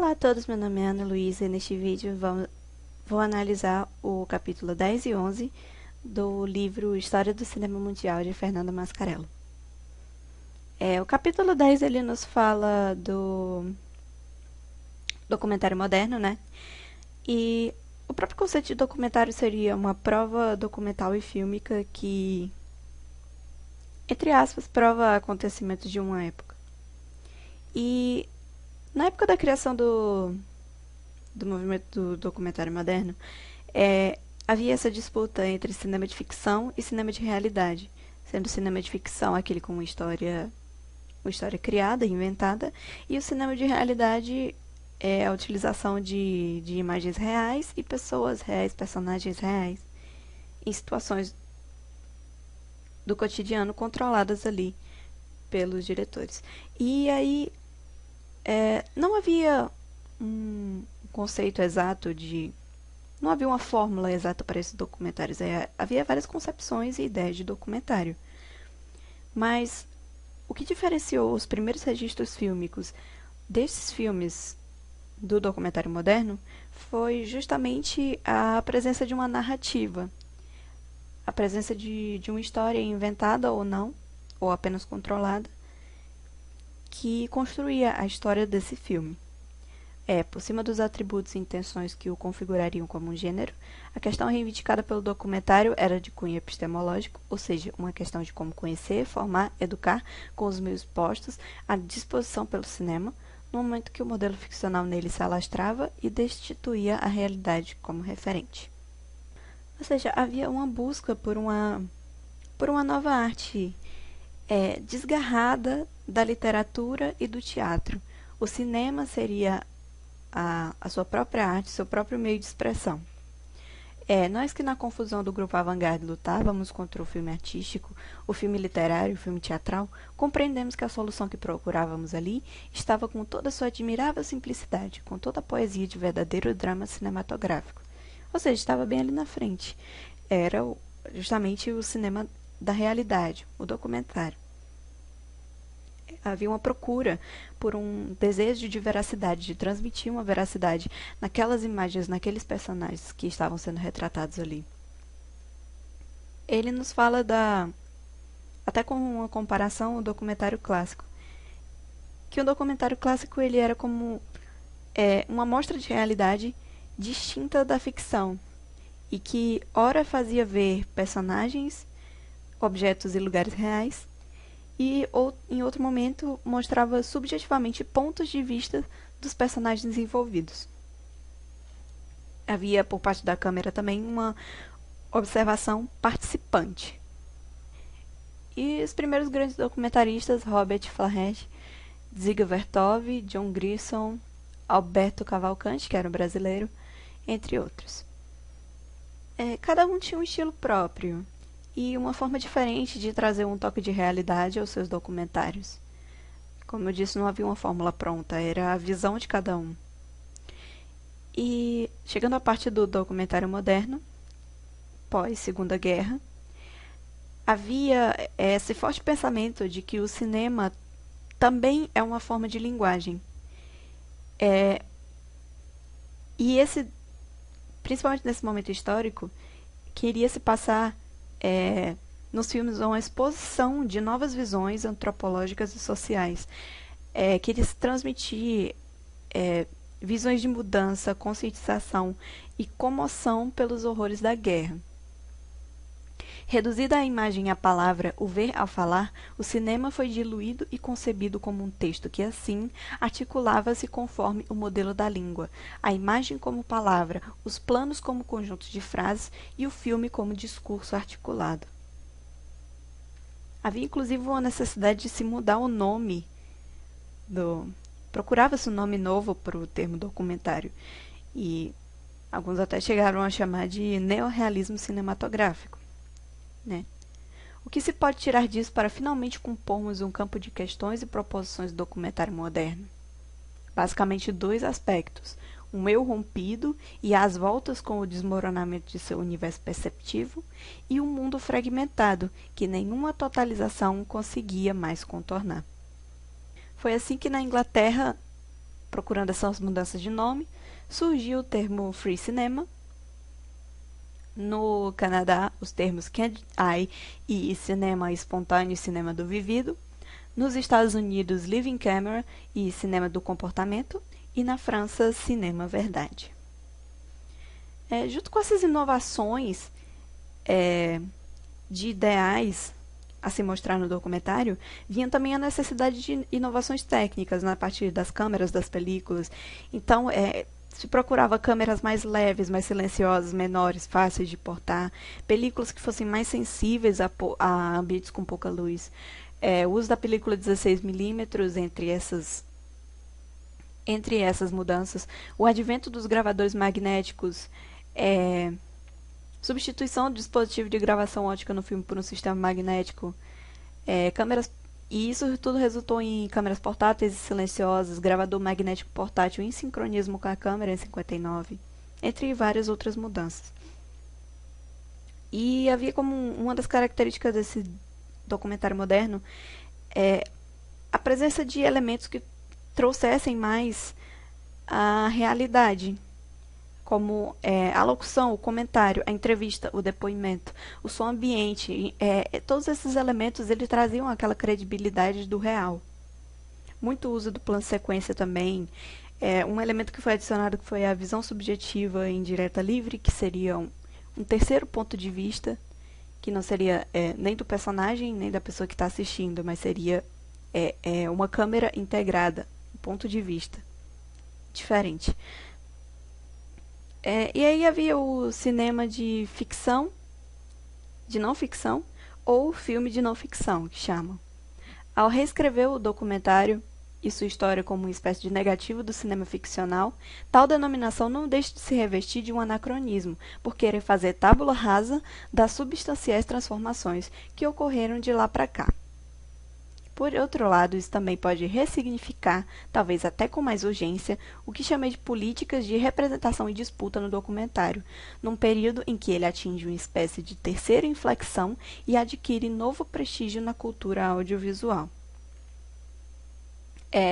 Olá a todos, meu nome é Ana Luísa e neste vídeo vou analisar o capítulo 10 e 11 do livro História do Cinema Mundial de Fernando Mascarello. O capítulo 10 ele nos fala do documentário moderno, né? E o próprio conceito de documentário seria uma prova documental e fílmica que, entre aspas, prova acontecimentos de uma época. E na época da criação do movimento do documentário moderno, havia essa disputa entre cinema de ficção e cinema de realidade, sendo o cinema de ficção aquele com uma história criada, inventada, e o cinema de realidade é a utilização de imagens reais e pessoas reais, personagens reais, em situações do cotidiano controladas ali pelos diretores. E aí não havia um conceito exato não havia uma fórmula exata para esses documentários. Havia várias concepções e ideias de documentário. Mas o que diferenciou os primeiros registros fílmicos desses filmes do documentário moderno foi justamente a presença de uma narrativa. A presença de uma história inventada ou não, ou apenas controlada, que construía a história desse filme. Por cima dos atributos e intenções que o configurariam como um gênero, a questão reivindicada pelo documentário era de cunho epistemológico, ou seja, uma questão de como conhecer, formar, educar com os meios postos à disposição pelo cinema, no momento que o modelo ficcional nele se alastrava e destituía a realidade como referente. Ou seja, havia uma busca por uma nova arte desgarrada da literatura e do teatro. O cinema seria a sua própria arte, seu próprio meio de expressão. Nós que na confusão do grupo avant-garde lutávamos contra o filme artístico, o filme literário, o filme teatral, compreendemos que a solução que procurávamos ali estava com toda a sua admirável simplicidade, com toda a poesia de verdadeiro drama cinematográfico. Ou seja, estava bem ali na frente. Era justamente o cinema da realidade, o documentário. Havia uma procura por um desejo de veracidade, de transmitir uma veracidade naquelas imagens, naqueles personagens que estavam sendo retratados ali. Ele nos fala até com uma comparação, o documentário clássico. Que o documentário clássico ele era como uma amostra de realidade distinta da ficção e que ora fazia ver personagens, objetos e lugares reais, e em outro momento mostrava subjetivamente pontos de vista dos personagens envolvidos. Havia por parte da câmera também uma observação participante. E os primeiros grandes documentaristas, Robert Flaherty, Dziga Vertov, John Grierson, Alberto Cavalcanti, que era um brasileiro, entre outros. Cada um tinha um estilo próprio e uma forma diferente de trazer um toque de realidade aos seus documentários. Como eu disse, não havia uma fórmula pronta, era a visão de cada um. E chegando à parte do documentário moderno, pós-Segunda Guerra, havia esse forte pensamento de que o cinema também é uma forma de linguagem. E principalmente nesse momento histórico, queria se passar nos filmes uma exposição de novas visões antropológicas e sociais. Queria se transmitir visões de mudança, conscientização e comoção pelos horrores da guerra. Reduzida a imagem e à palavra, o ver ao falar, o cinema foi diluído e concebido como um texto que, assim, articulava-se conforme o modelo da língua, a imagem como palavra, os planos como conjuntos de frases e o filme como discurso articulado. Havia, inclusive, uma necessidade de se mudar o nome Procurava-se um nome novo para o termo documentário, e alguns até chegaram a chamar de neorrealismo cinematográfico. O que se pode tirar disso para finalmente compormos um campo de questões e proposições do documentário moderno? Basicamente dois aspectos, um eu rompido e às voltas com o desmoronamento de seu universo perceptivo, e um mundo fragmentado que nenhuma totalização conseguia mais contornar. Foi assim que na Inglaterra procurando essas mudanças de nome, surgiu o termo Free Cinema. No Canadá, os termos Can't Eye e cinema espontâneo e cinema do vivido. Nos Estados Unidos, Living Camera e cinema do comportamento. E na França, cinema verdade. Junto com essas inovações de ideais a se mostrar no documentário, vinha também a necessidade de inovações técnicas a partir das câmeras das películas. Então, se procurava câmeras mais leves, mais silenciosas, menores, fáceis de portar, películas que fossem mais sensíveis a ambientes com pouca luz. O uso da película 16mm entre essas mudanças, o advento dos gravadores magnéticos, substituição do dispositivo de gravação ótica no filme por um sistema magnético, câmeras. E isso tudo resultou em câmeras portáteis e silenciosas, gravador magnético portátil em sincronismo com a câmera em 59, entre várias outras mudanças. E havia como uma das características desse documentário moderno a presença de elementos que trouxessem mais a realidade, como a locução, o comentário, a entrevista, o depoimento, o som ambiente, todos esses elementos eles traziam aquela credibilidade do real. Muito uso do plano sequência também. Um elemento que foi adicionado que foi a visão subjetiva em direta livre, que seria um terceiro ponto de vista, que não seria nem do personagem, nem da pessoa que está assistindo, mas seria uma câmera integrada, um ponto de vista diferente. E aí havia o cinema de ficção, de não ficção, ou filme de não ficção, que chamam. Ao reescrever o documentário e sua história como uma espécie de negativo do cinema ficcional, tal denominação não deixa de se revestir de um anacronismo, por querer fazer tábula rasa das substanciais transformações que ocorreram de lá para cá. Por outro lado, isso também pode ressignificar, talvez até com mais urgência, o que chamei de políticas de representação e disputa no documentário, num período em que ele atinge uma espécie de terceira inflexão e adquire novo prestígio na cultura audiovisual.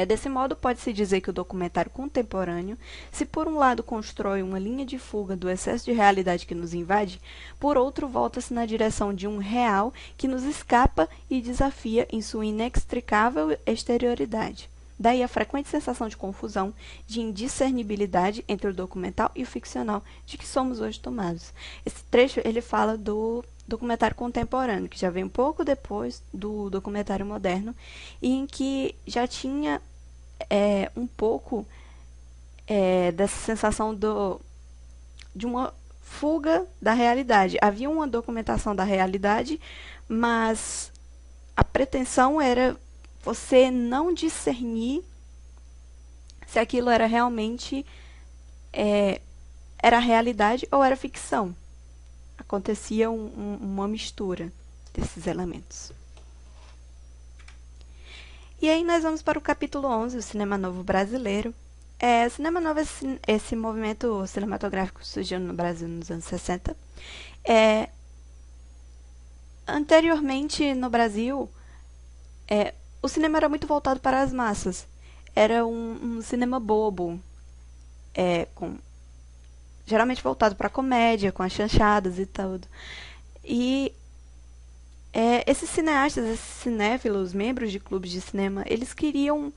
Desse modo, pode-se dizer que o documentário contemporâneo, se por um lado constrói uma linha de fuga do excesso de realidade que nos invade, por outro volta-se na direção de um real que nos escapa e desafia em sua inextricável exterioridade. Daí a frequente sensação de confusão, de indiscernibilidade entre o documental e o ficcional de que somos hoje tomados. Esse trecho ele fala do documentário contemporâneo, que já vem um pouco depois do documentário moderno, e em que já tinha um pouco dessa sensação de uma fuga da realidade. Havia uma documentação da realidade, mas a pretensão era você não discernir se aquilo era realmente era realidade ou era ficção. Acontecia uma mistura desses elementos. E aí nós vamos para o capítulo 11, o Cinema Novo Brasileiro. Cinema Novo, esse movimento cinematográfico surgiu no Brasil nos anos 60. Anteriormente, no Brasil, o cinema era muito voltado para as massas. Era um cinema bobo, geralmente voltado para a comédia, com as chanchadas e tudo. E esses cineastas, esses cinéfilos, membros de clubes de cinema, eles queriam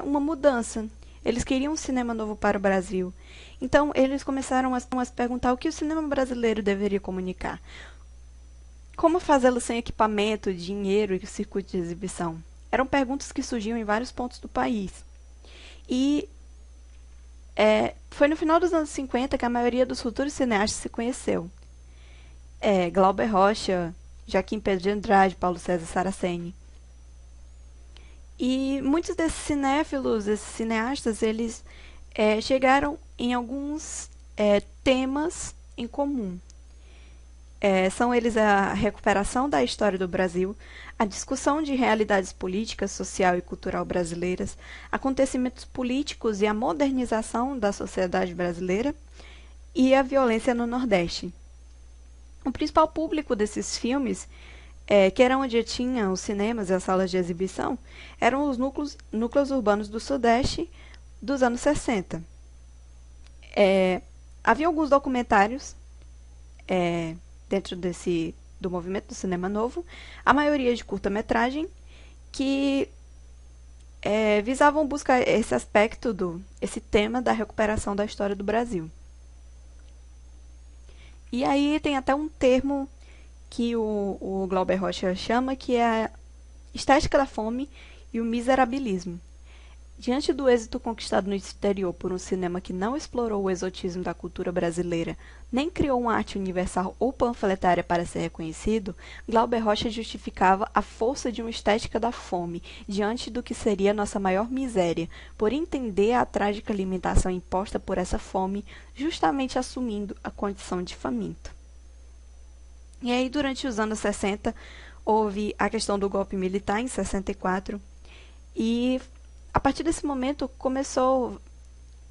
uma mudança. Eles queriam um cinema novo para o Brasil. Então, eles começaram a se perguntar o que o cinema brasileiro deveria comunicar. Como fazê-lo sem equipamento, dinheiro e circuito de exibição? Eram perguntas que surgiam em vários pontos do país. E foi no final dos anos 50 que a maioria dos futuros cineastas se conheceu. Glauber Rocha, Joaquim Pedro de Andrade, Paulo César Saraceni. E muitos desses cinéfilos, esses cineastas, eles chegaram em alguns temas em comum. São eles a recuperação da história do Brasil, a discussão de realidades políticas, social e cultural brasileiras, acontecimentos políticos e a modernização da sociedade brasileira e a violência no Nordeste. O principal público desses filmes, que era onde tinha os cinemas e as salas de exibição, eram os núcleos urbanos do Sudeste, dos anos 60. Havia alguns documentários dentro do movimento do cinema novo, a maioria de curta-metragem, que visavam buscar esse aspecto, esse tema da recuperação da história do Brasil. E aí tem até um termo que o Glauber Rocha chama, que é a estética da fome e o miserabilismo. Diante do êxito conquistado no exterior por um cinema que não explorou o exotismo da cultura brasileira, nem criou uma arte universal ou panfletária para ser reconhecido, Glauber Rocha justificava a força de uma estética da fome diante do que seria nossa maior miséria, por entender a trágica limitação imposta por essa fome, justamente assumindo a condição de faminto. E aí, durante os anos 60, houve a questão do golpe militar em 64, e a partir desse momento começaram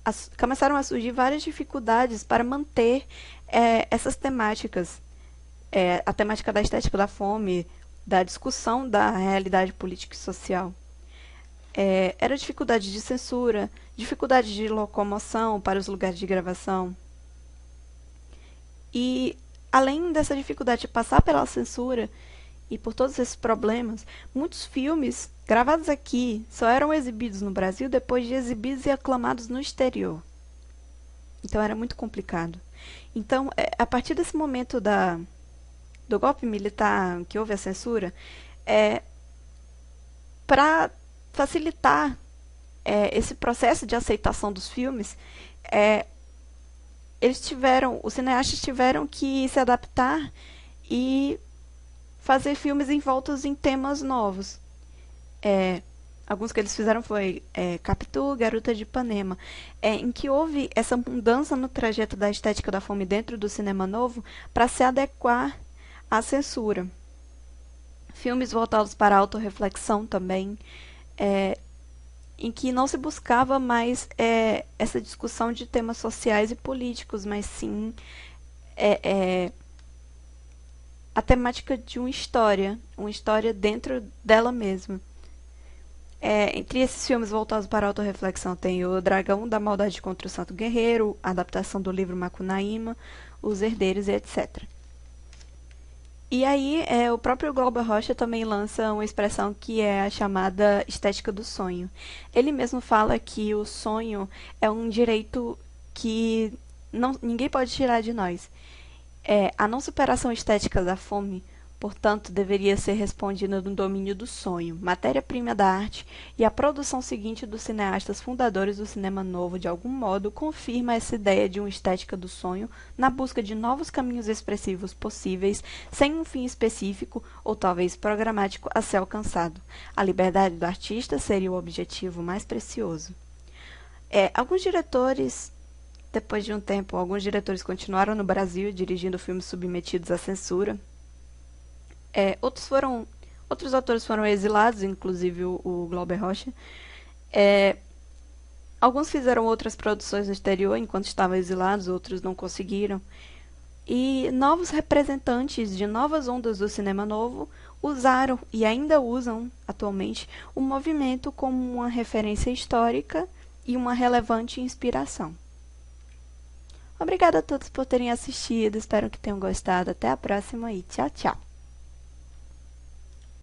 a surgir várias dificuldades para manter essas temáticas. A temática da estética da fome, da discussão da realidade política e social. Era dificuldade de censura, dificuldade de locomoção para os lugares de gravação. E, além dessa dificuldade de passar pela censura e por todos esses problemas, muitos filmes gravados aqui só eram exibidos no Brasil depois de exibidos e aclamados no exterior. Então era muito complicado. Então, a partir desse momento do golpe militar, que houve a censura, para facilitar esse processo de aceitação dos filmes, os cineastas tiveram que se adaptar e fazer filmes envoltos em temas novos. Alguns que eles fizeram foi Capitu, Garota de Ipanema, em que houve essa mudança no trajeto da estética da fome dentro do cinema novo para se adequar à censura. Filmes voltados para a autorreflexão também, em que não se buscava mais essa discussão de temas sociais e políticos, mas sim a temática de uma história dentro dela mesma. Entre esses filmes voltados para a autorreflexão tem o Dragão da Maldade contra o Santo Guerreiro, a adaptação do livro Macunaíma, Os Herdeiros e etc. E aí o próprio Glauber Rocha também lança uma expressão que é a chamada estética do sonho. Ele mesmo fala que o sonho é um direito que ninguém pode tirar de nós. A não superação estética da fome, portanto, deveria ser respondida no domínio do sonho, matéria-prima da arte, e a produção seguinte dos cineastas fundadores do cinema novo, de algum modo, confirma essa ideia de uma estética do sonho na busca de novos caminhos expressivos possíveis, sem um fim específico ou talvez programático a ser alcançado. A liberdade do artista seria o objetivo mais precioso. Alguns diretores... Depois de um tempo, alguns diretores continuaram no Brasil dirigindo filmes submetidos à censura. Outros atores foram exilados, inclusive o Glauber Rocha. Alguns fizeram outras produções no exterior enquanto estavam exilados, outros não conseguiram. E novos representantes de novas ondas do cinema novo usaram e ainda usam atualmente o movimento como uma referência histórica e uma relevante inspiração. Obrigada a todos por terem assistido, espero que tenham gostado. Até a próxima e tchau, tchau!